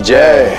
जय।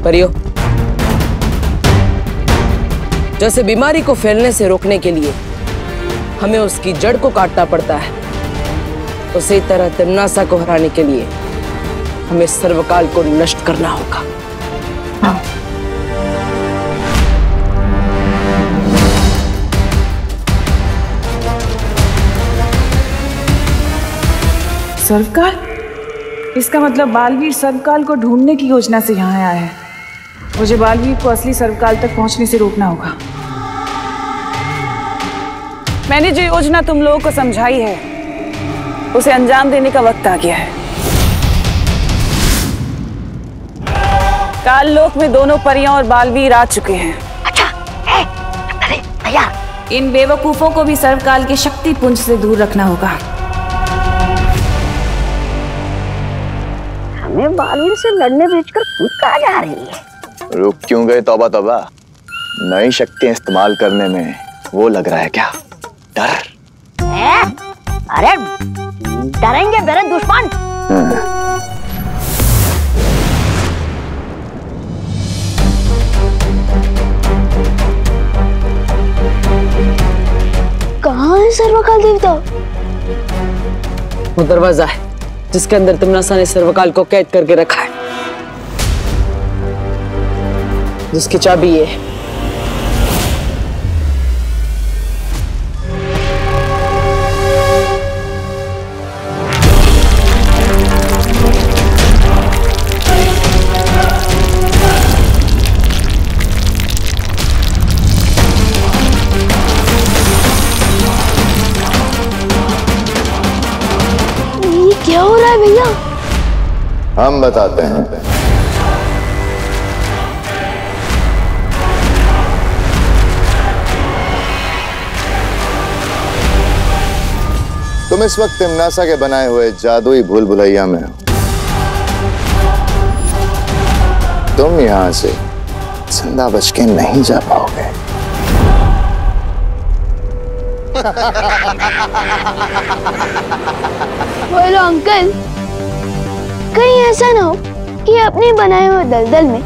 परियो, जैसे बीमारी को फैलने से रोकने के लिए हमें उसकी जड़ को काटना पड़ता है, उसी तरह तिम्नासा को हराने के लिए हमें सर्वकाल को नष्ट करना होगा। सर्वकाल? इसका मतलब बालवीर सर्वकाल को ढूंढने की योजना से यहाँ आया है। मुझे बालवीर को असली सर्वकाल तक पहुंचने से रोकना होगा। मैंने जो योजना तुम लोगों को समझाई है उसे अंजाम देने का वक्त आ गया है। काल लोक में दोनों परियां और बालवीर आ चुके हैं। अच्छा, अरे तैयार। इन बेवकूफों को भी सर्वकाल के शक्ति पुंज से दूर रखना होगा। हमें बालवीर से लड़ने भेजकर खुद कहाँ जा रही है? रुक क्यों गए? तौबा तौबा, नई शक्तियां इस्तेमाल करने में वो लग रहा है क्या डर? अरे डरेंगे मेरे दुश्मन। कहाँ है सर्वकाल देवता? वो दरवाजा है जिसके अंदर तिम्नासा ने सर्वकाल को कैद करके रखा है, जिसकी चाबी ये है। ये क्या हो रहा है भैया? हम बताते हैं। तुम इस वक्त तिम्नासा के बनाए हुए जादुई भूल भुलैया में हो। तुम यहां से जिंदा बच के नहीं जा पाओगे। बोलो अंकल, कहीं ऐसा ना हो कि अपने बनाए हुए दलदल में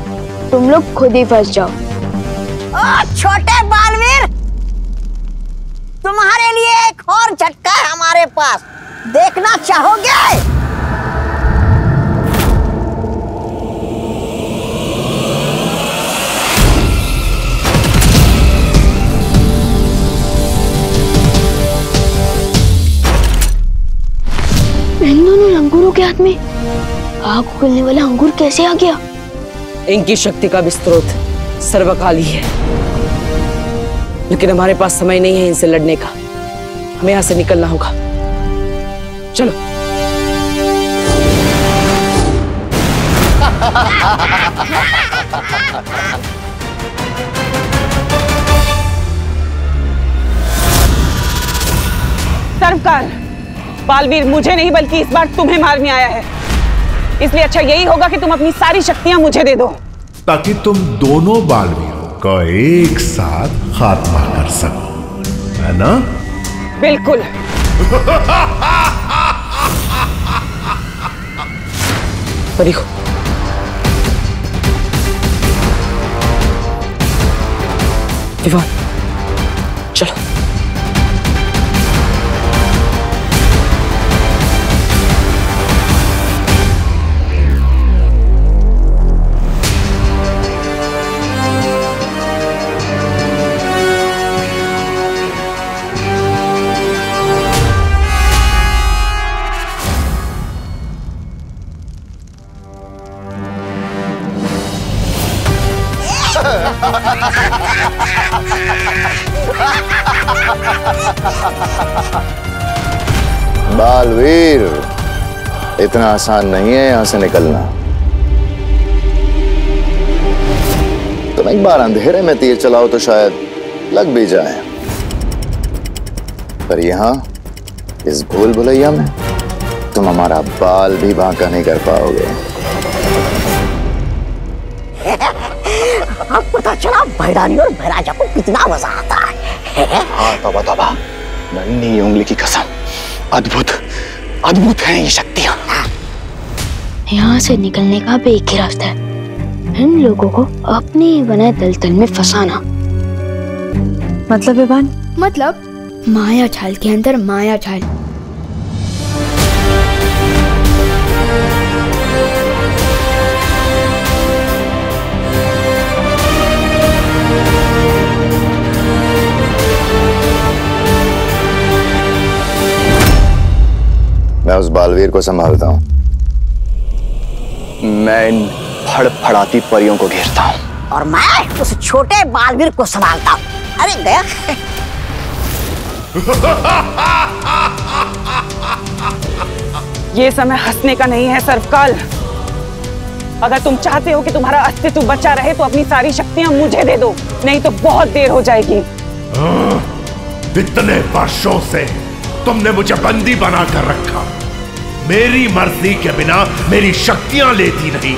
तुम लोग खुद ही फंस जाओ। ओ छोटे बालवीर, तुम्हारे लिए एक और झटका है हमारे पास, देखना चाहोगे? इन दोनों अंगूरों के हाथ में आग उगलने वाला अंगूर कैसे आ गया? इनकी शक्ति का भी स्रोत सर्वकाल ही है, लेकिन हमारे पास समय नहीं है इनसे लड़ने का। हमें यहां से निकलना होगा। चलो। सर्वकाल, बालवीर मुझे नहीं बल्कि इस बार तुम्हें मारने आया है, इसलिए अच्छा यही होगा कि तुम अपनी सारी शक्तियां मुझे दे दो, ताकि तुम दोनों बालवीरों का एक साथ खात्मा कर सको, है ना? बिल्कुल। परियो, विवान, चलो। बालवीर, इतना आसान नहीं है यहां से निकलना। तुम एक बार अंधेरे में तीर चलाओ तो शायद लग भी जाए, पर यहां इस भूल भुलैया में तुम हमारा बाल भी बांका नहीं कर पाओगे। अब पता चला भैरानी और भैराजा को कितना मजा आता है। हाँ तौबा तौबा, नन्ही उंगली की कसम, अद्भुत अद्भुत हैं ये शक्तियां। यहाँ से निकलने का भी एक ही रास्ता है, इन लोगों को अपने ही बनाए दलदल में फंसाना। मतलब बेबान? मतलब माया जाल के अंदर माया जाल। मैं उस बालवीर को संभालता हूँ। मैं इन फड़फड़ाती परियों को घेरता हूँ। और मैं उस छोटे बालवीर को संभालता हूँ। अरे गया। ये समय हंसने का नहीं है सर्वकाल। अगर तुम चाहते हो कि तुम्हारा अस्तित्व बचा रहे तो अपनी सारी शक्तियां मुझे दे दो, नहीं तो बहुत देर हो जाएगी। इतने वर्षों से तुमने मुझे बंदी बनाकर रखा, मेरी मर्जी के बिना मेरी शक्तियां लेती नहीं,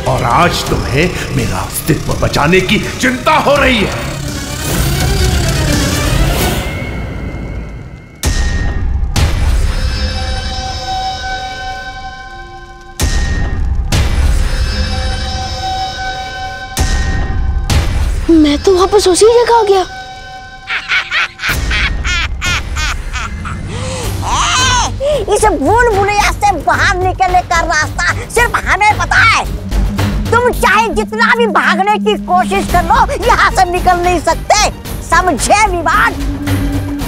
और आज तुम्हें मेरा अस्तित्व बचाने की चिंता हो रही है। मैं तो वापस उसी जगह आ गया। इस भूल भुलैया से बाहर निकलने का रास्ता सिर्फ हमें पता है। तुम चाहे जितना भी भागने की कोशिश कर लो, यहाँ से निकल नहीं सकते, समझे विवाद?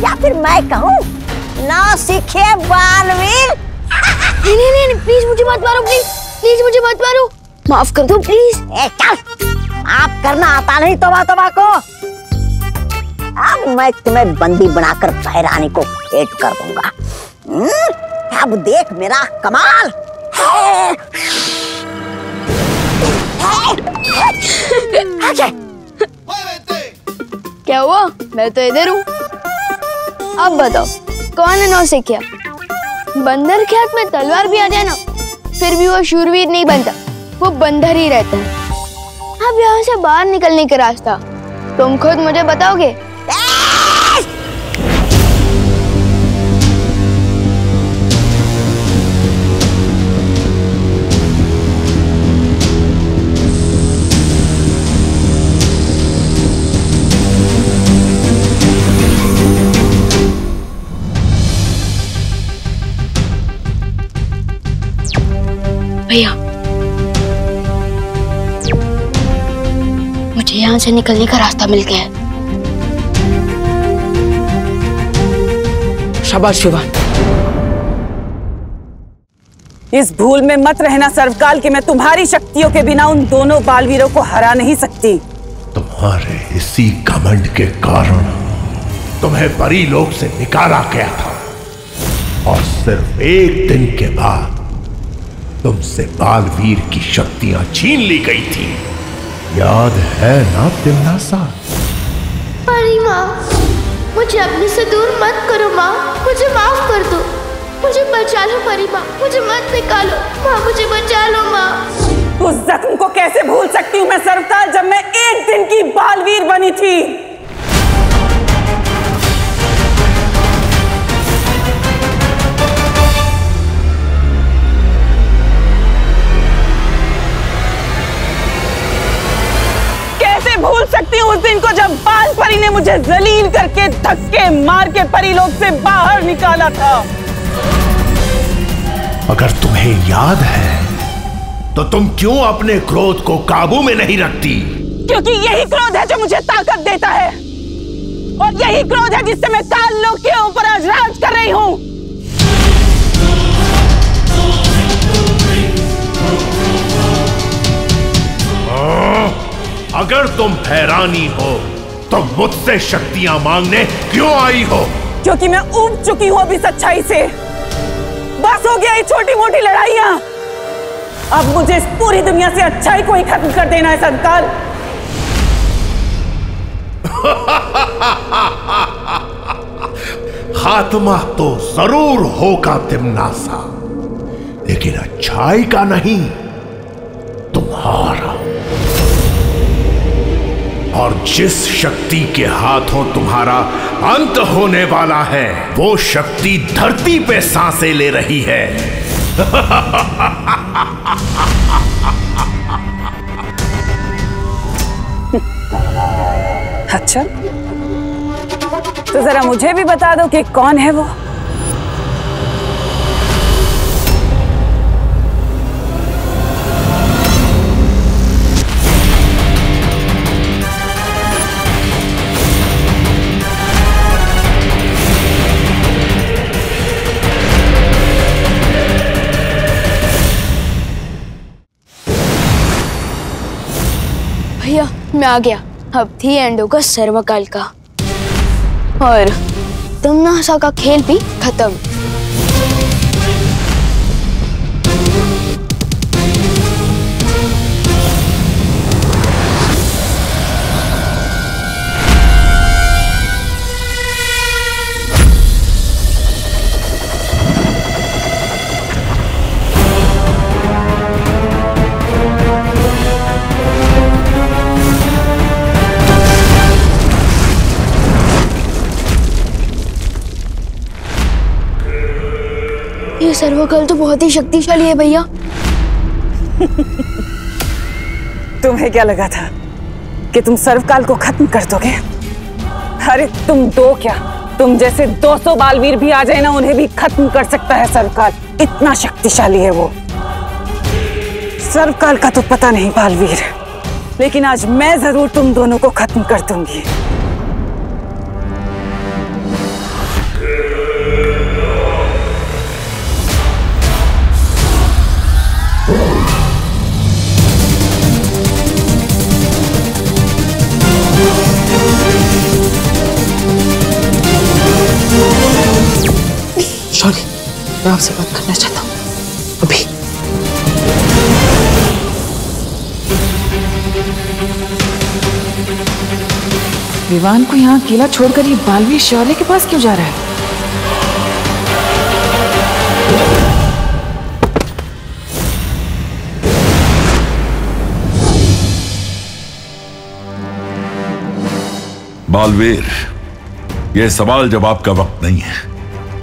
या फिर मैं कहूँ, ना सीखे बालवीर। नहीं, प्लीज मुझे मत मारो, प्लीज मुझे मत मारो, माफ कर दो प्लीज। चल, आप करना आता नहीं तौबा तौबा को। अब मैं तुम्हें बंदी बनाकर भैरानी को भेंट कर दूंगा। अब देख मेरा कमाल। क्या हुआ? मैं तो इधर हूँ। अब बताओ कौन है नौसिखिया? बंदर के हाथ में तलवार भी आ जाए ना, फिर भी वो शूरवीर नहीं बनता, वो बंदर ही रहता है। अब यहाँ से बाहर निकलने का रास्ता तुम खुद मुझे बताओगे? भैया, मुझे यहाँ से निकलने का रास्ता मिल गया है। शाबाश शिवान। इस भूल में मत रहना सर्वकाल कि मैं तुम्हारी शक्तियों के बिना उन दोनों बालवीरों को हरा नहीं सकती। तुम्हारे इसी घमंड के कारण तुम्हें परी लोक से निकाला गया था, और सिर्फ एक दिन के बाद तुमसे बालवीर की शक्तियां छीन ली गई थी। याद है ना तिमनासा? परी माँ, मुझे अपने से दूर मत करो माँ, मुझे माफ कर दो, मुझे बचा लो परी माँ, मुझे मत निकालो माँ, मुझे बचा लो माँ। उस जख्म को कैसे भूल सकती हूँ मैं सर्वकाल, जब मैं एक दिन की बालवीर बनी थी। भूल सकती हूँ उस दिन को जब बाल परी ने मुझे जलील करके धक्के मार के परी लोक से बाहर निकाला था। अगर तुम्हें याद है तो तुम क्यों अपने क्रोध को काबू में नहीं रखती? क्योंकि यही क्रोध है जो मुझे ताकत देता है, और यही क्रोध है जिससे मैं काल लोक के ऊपर आज राज कर रही हूँ। अगर तुम भैरानी हो तो मुझसे शक्तियां मांगने क्यों आई हो? क्योंकि मैं ऊब चुकी हूँ अभी सच्चाई से। बस हो गया ये छोटी मोटी लड़ाइयाँ। अब मुझे इस पूरी दुनिया से अच्छाई को ही खत्म कर देना है सर्वकाल। खात्मा तो जरूर होगा तिमनासा, लेकिन अच्छाई का नहीं, तुम्हारा। और जिस शक्ति के हाथों तुम्हारा अंत होने वाला है, वो शक्ति धरती पे सांसें ले रही है। अच्छा, तो जरा मुझे भी बता दो कि कौन है वो। भैया मैं आ गया। अब थी एंड होगा सर्वकाल का, और तमनासा का खेल भी खत्म। ये सर्वकाल तो बहुत ही शक्तिशाली है भैया। तुम्हें क्या लगा था कि तुम सर्वकाल को खत्म कर दोगे? अरे तुम दो क्या, तुम जैसे 200 बालवीर भी आ जाए ना, उन्हें भी खत्म कर सकता है सर्वकाल। इतना शक्तिशाली है वो। सर्वकाल का तो पता नहीं बालवीर, लेकिन आज मैं जरूर तुम दोनों को खत्म कर दूंगी। शौर्य, मैं आपसे बात करना चाहता हूँ अभी। विवान को यहाँ अकेला छोड़कर ये बालवीर शौर्य के पास क्यों जा रहा है? बालवीर, यह सवाल जवाब का वक्त नहीं है।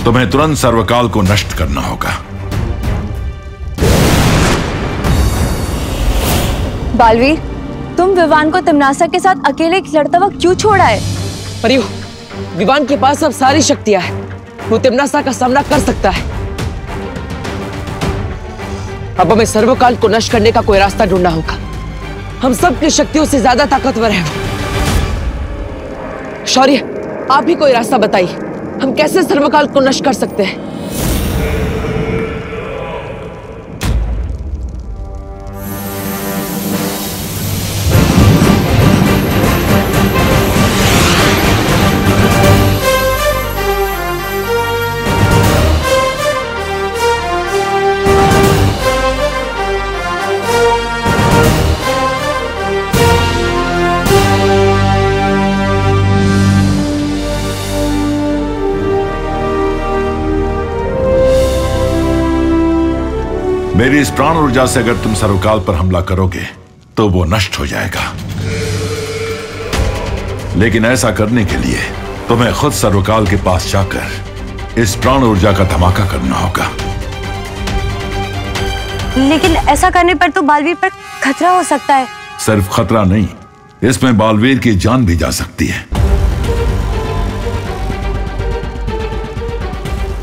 तुम्हें तुरंत सर्वकाल को नष्ट करना होगा। बालवीर, तुम विवान को तमनासा के साथ अकेले लड़ता हुआ क्यों छोड़ा है? परियो, विवान के पास अब सारी शक्तियां हैं। वो तमनासा का सामना कर सकता है। अब हमें सर्वकाल को नष्ट करने का कोई रास्ता ढूंढना होगा। हम सबकी शक्तियों से ज्यादा ताकतवर है वो। शौर्य, आप ही कोई रास्ता बताइए, हम कैसे सर्वकाल को नष्ट कर सकते हैं? मेरी इस प्राण ऊर्जा से अगर तुम सर्वकाल पर हमला करोगे तो वो नष्ट हो जाएगा, लेकिन ऐसा करने के लिए तुम्हें खुद सर्वकाल के पास जाकर इस प्राण ऊर्जा का धमाका करना होगा। लेकिन ऐसा करने पर तो बालवीर पर खतरा हो सकता है। सिर्फ खतरा नहीं, इसमें बालवीर की जान भी जा सकती है।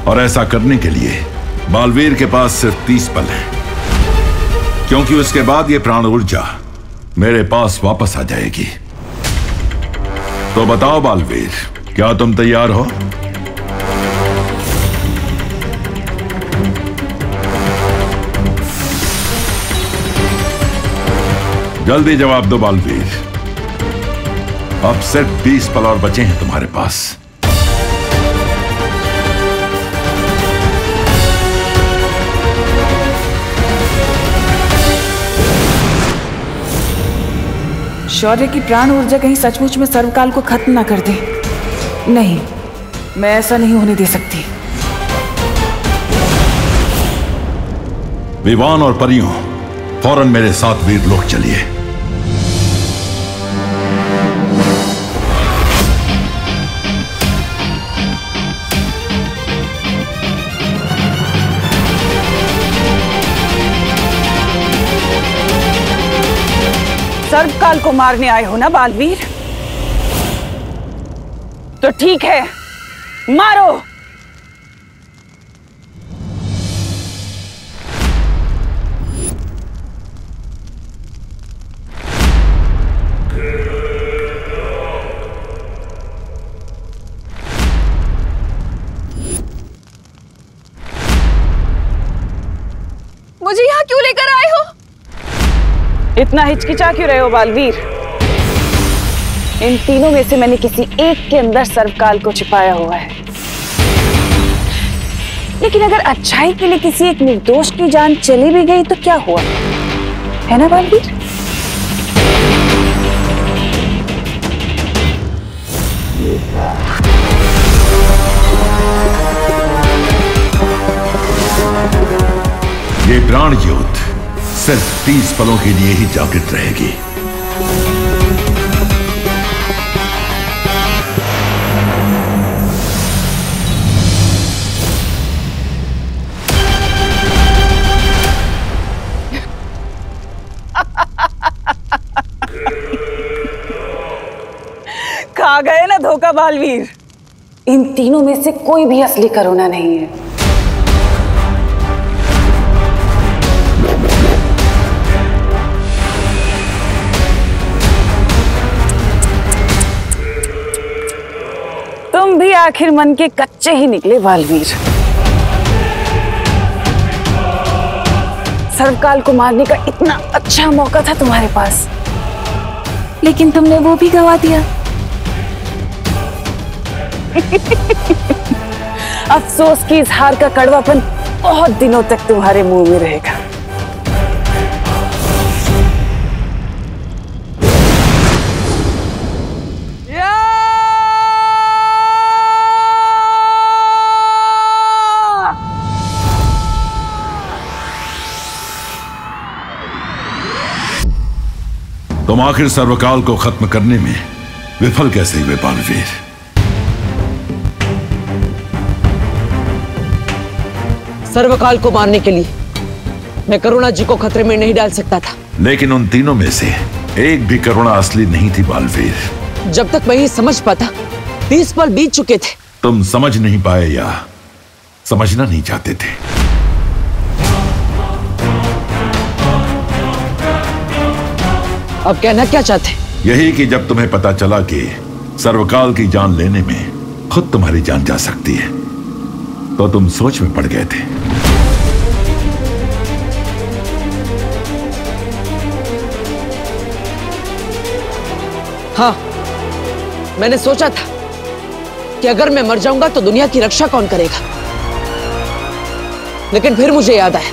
और ऐसा करने के लिए बालवीर के पास सिर्फ 30 पल है, क्योंकि उसके बाद ये प्राण ऊर्जा मेरे पास वापस आ जाएगी। तो बताओ बालवीर, क्या तुम तैयार हो? जल्दी जवाब दो बालवीर। अब सिर्फ 20 पल और बचे हैं तुम्हारे पास। शौर्य की प्राण ऊर्जा कहीं सचमुच में सर्वकाल को खत्म ना कर दे। नहीं, मैं ऐसा नहीं होने दे सकती। विवान और परियों, फौरन मेरे साथ वीरलोक चलिए। सर्वकाल को मारने आए हो ना बालवीर? तो ठीक है, मारो। मुझे यहाँ क्यों लेकर आए हो? इतना हिचकिचा क्यों रहे हो बालवीर? इन तीनों में से मैंने किसी एक के अंदर सर्वकाल को छिपाया हुआ है। लेकिन अगर अच्छाई के लिए किसी एक निर्दोष की जान चली भी गई तो क्या हुआ, है ना बालवीर? ये प्राण ज्योत सिर्फ 30 पलों के लिए ही जागृत रहेगी। खा गए ना धोखा बालवीर। इन तीनों में से कोई भी असली करुणा नहीं है। तुम भी आखिर मन के कच्चे ही निकले बालवीर। सर्वकाल को मारने का इतना अच्छा मौका था तुम्हारे पास, लेकिन तुमने वो भी गवा दिया। अफसोस की इस हार का कड़वापन बहुत दिनों तक तुम्हारे मुंह में रहेगा। तुम आखिर सर्वकाल को खत्म करने में विफल कैसे हुए बालवीर? सर्वकाल को मारने के लिए मैं करुणा जी को खतरे में नहीं डाल सकता था। लेकिन उन तीनों में से एक भी करुणा असली नहीं थी बालवीर। जब तक मैं ये समझ पाता 30 पल बीत चुके थे। तुम समझ नहीं पाए या समझना नहीं चाहते थे? अब कहना क्या चाहते? यही कि जब तुम्हें पता चला कि सर्वकाल की जान लेने में खुद तुम्हारी जान जा सकती है तो तुम सोच में पड़ गए थे। हाँ, मैंने सोचा था कि अगर मैं मर जाऊंगा तो दुनिया की रक्षा कौन करेगा। लेकिन फिर मुझे याद आया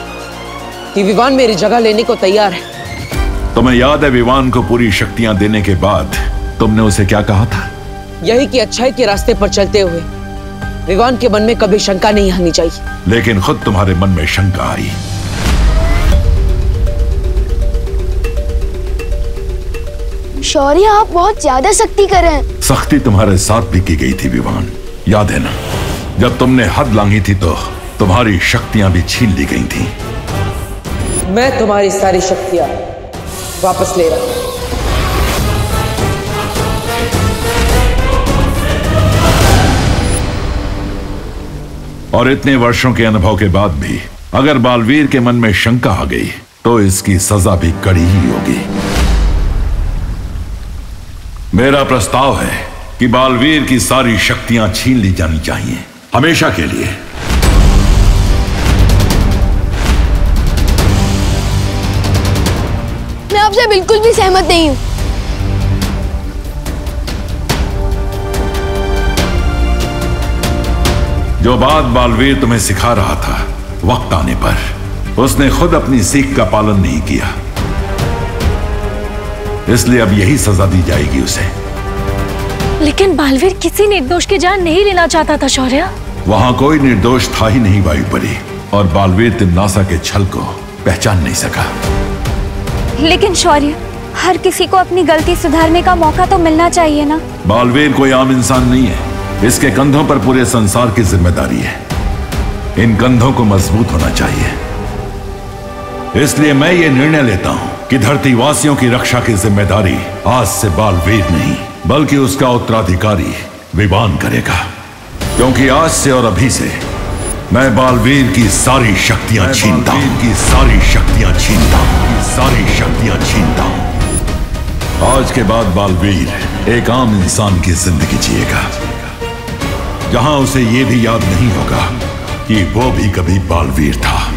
कि विवान मेरी जगह लेने को तैयार है। तुम्हें याद है विवान को पूरी शक्तियां देने के बाद तुमने उसे क्या कहा था? यही कि अच्छाई के रास्ते पर चलते हुए विवान के मन में कभी शंका नहीं आनी चाहिए। लेकिन खुद तुम्हारे मन में शंका आई। शौर्य, आप बहुत ज्यादा सख्ती कर रहे हैं। सख्ती तुम्हारे साथ भी की गई थी विवान, याद है ना? जब तुमने हद लांघी थी तो तुम्हारी शक्तियां भी छीन ली गई थी। मैं तुम्हारी सारी शक्तियां वापस ले रहा हूं। और इतने वर्षों के अनुभव के बाद भी अगर बालवीर के मन में शंका आ गई तो इसकी सजा भी कड़ी ही होगी। मेरा प्रस्ताव है कि बालवीर की सारी शक्तियां छीन ली जानी चाहिए, हमेशा के लिए। मैं आपसे बिल्कुल भी सहमत नहीं हूं। जो बात बालवीर तुम्हें सिखा रहा था, वक्त आने पर उसने खुद अपनी सीख का पालन नहीं किया, इसलिए अब यही सजा दी जाएगी उसे। लेकिन बालवीर किसी निर्दोष की जान नहीं लेना चाहता था शौर्य। वहां कोई निर्दोष था ही नहीं वायुपरी, और बालवीर तिम्नासा के छल को पहचान नहीं सका। लेकिन शौर्य, हर किसी को अपनी गलती सुधारने का मौका तो मिलना चाहिए ना। बालवीर कोई आम इंसान नहीं है। इसके कंधों पर पूरे संसार की जिम्मेदारी है। इन कंधों को मजबूत होना चाहिए। इसलिए मैं ये निर्णय लेता हूं कि धरतीवासियों की रक्षा की जिम्मेदारी आज से बालवीर नहीं बल्कि उसका उत्तराधिकारी विवान करेगा। क्योंकि आज से और अभी से मैं बालवीर की सारी शक्तियां छीनता हूं, सारी शक्तियां छीनता हूं। आज के बाद बालवीर एक आम इंसान की जिंदगी जिएगा, जहां उसे यह भी याद नहीं होगा कि वो भी कभी बालवीर था।